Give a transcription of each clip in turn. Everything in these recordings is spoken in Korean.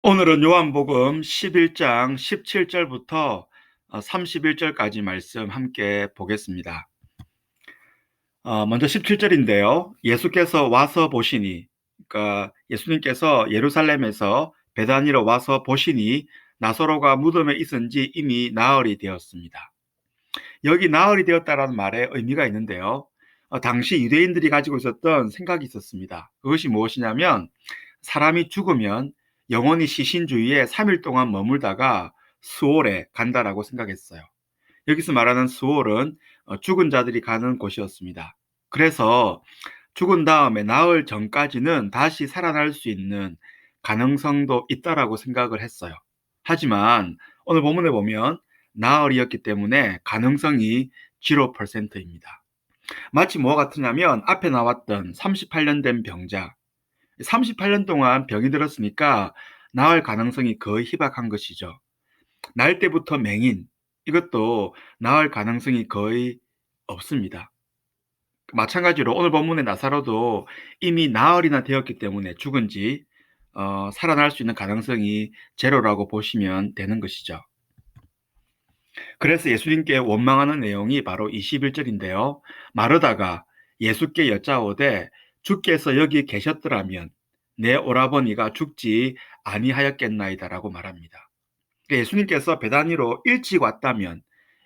오늘은 요한복음 11장 17절부터 31절까지 말씀 함께 보겠습니다. 먼저 17절인데요. 예수께서 와서 보시니, 그러니까 예수님께서 예루살렘에서 베다니로 와서 보시니 나사로가 무덤에 있은 지 이미 나흘이 되었습니다. 여기 나흘이 되었다라는 말에 의미가 있는데요. 당시 유대인들이 가지고 있었던 생각이 있었습니다. 그것이 무엇이냐면 사람이 죽으면 영원히 시신주위에 3일 동안 머물다가 수월에 간다라고 생각했어요. 여기서 말하는 수월은 죽은 자들이 가는 곳이었습니다. 그래서 죽은 다음에 나흘 전까지는 다시 살아날 수 있는 가능성도 있다라고 생각을 했어요. 하지만 오늘 본문에 보면 나흘이었기 때문에 가능성이 0%입니다. 마치 뭐와 같으냐면 앞에 나왔던 38년 된 병자, 38년 동안 병이 들었으니까 나을 가능성이 거의 희박한 것이죠. 날 때부터 맹인, 이것도 나을 가능성이 거의 없습니다. 마찬가지로 오늘 본문의 나사로도 이미 나흘이나 되었기 때문에 죽은 지 살아날 수 있는 가능성이 제로라고 보시면 되는 것이죠. 그래서 예수님께 원망하는 내용이 바로 21절인데요. 마르다가 예수께 여짜오되 주께서 여기 계셨더라면 내 오라버니가 죽지 아니하였겠나이다라고 말합니다. 예수님께서 베다니로 일찍 왔다면,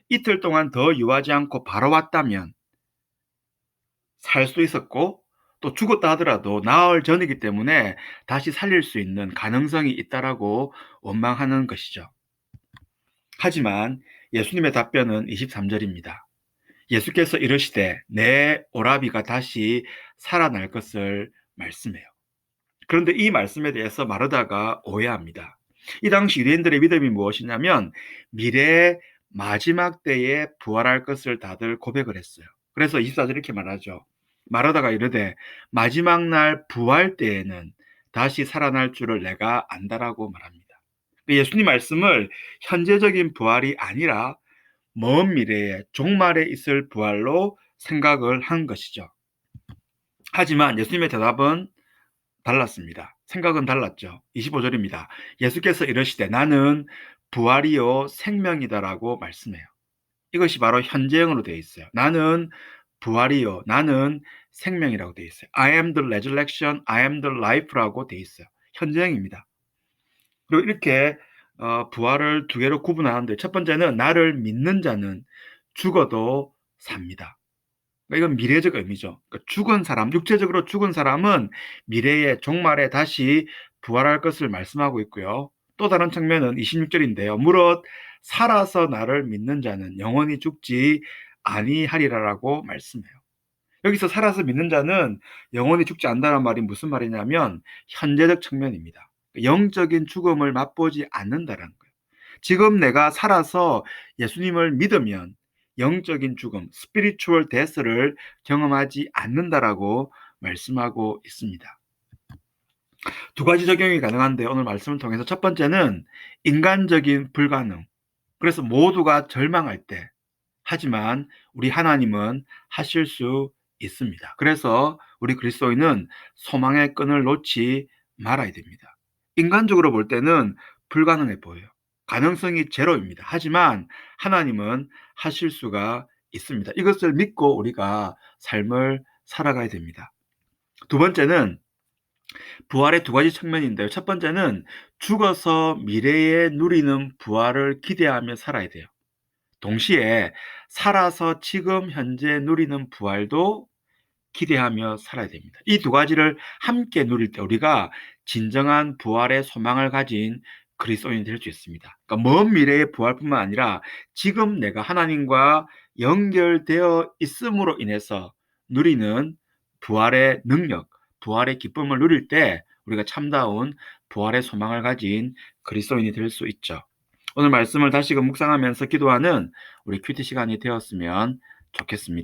이틀 동안 더 유하지 않고 바로 왔다면 살 수 있었고, 또 죽었다 하더라도 나흘 전이기 때문에 다시 살릴 수 있는 가능성이 있다라고 원망하는 것이죠. 하지만 예수님의 답변은 23절입니다. 예수께서 이르시되 내 오라비가 다시 살아날 것을 말씀해요. 그런데 이 말씀에 대해서 마르다가 오해합니다. 이 당시 유대인들의 믿음이 무엇이냐면 미래의 마지막 때에 부활할 것을 다들 고백을 했어요. 그래서 24절 이렇게 말하죠. 마르다가 이르되 마지막 날 부활 때에는 다시 살아날 줄을 내가 안다라고 말합니다. 예수님 말씀을 현재적인 부활이 아니라 먼 미래에 종말에 있을 부활로 생각을 한 것이죠. 하지만 예수님의 대답은 달랐습니다. 생각은 달랐죠. 25절입니다. 예수께서 이르시되 나는 부활이요 생명이다라고 말씀해요. 이것이 바로 현재형으로 되어 있어요. 나는 부활이요, 나는 생명이라고 되어 있어요. I am the resurrection, I am the life라고 되어 있어요. 현재형입니다. 그리고 이렇게 부활을 두 개로 구분하는데, 첫 번째는 나를 믿는 자는 죽어도 삽니다. 이건 미래적 의미죠. 그러니까 죽은 사람, 육체적으로 죽은 사람은 미래의 종말에 다시 부활할 것을 말씀하고 있고요. 또 다른 측면은 26절인데요. 무릇 살아서 나를 믿는 자는 영원히 죽지 아니하리라라고 말씀해요. 여기서 살아서 믿는 자는 영원히 죽지 않는다는 말이 무슨 말이냐면 현재적 측면입니다. 영적인 죽음을 맛보지 않는다는 거예요. 지금 내가 살아서 예수님을 믿으면 영적인 죽음, 스피리추얼 데스를 경험하지 않는다라고 말씀하고 있습니다. 두 가지 적용이 가능한데 오늘 말씀을 통해서 첫 번째는 인간적인 불가능. 그래서 모두가 절망할 때, 하지만 우리 하나님은 하실 수 있습니다. 그래서 우리 그리스도인은 소망의 끈을 놓지 말아야 됩니다. 인간적으로 볼 때는 불가능해 보여요. 가능성이 제로입니다. 하지만 하나님은 하실 수가 있습니다. 이것을 믿고 우리가 삶을 살아가야 됩니다. 두 번째는 부활의 두 가지 측면인데요. 첫 번째는 죽어서 미래에 누리는 부활을 기대하며 살아야 돼요. 동시에 살아서 지금 현재 누리는 부활도 기대하며 살아야 됩니다. 이 두 가지를 함께 누릴 때 우리가 진정한 부활의 소망을 가진 그리스도인이 될 수 있습니다. 그러니까 먼 미래의 부활뿐만 아니라 지금 내가 하나님과 연결되어 있음으로 인해서 누리는 부활의 능력, 부활의 기쁨을 누릴 때 우리가 참다운 부활의 소망을 가진 그리스도인이 될 수 있죠. 오늘 말씀을 다시금 묵상하면서 기도하는 우리 큐티 시간이 되었으면 좋겠습니다.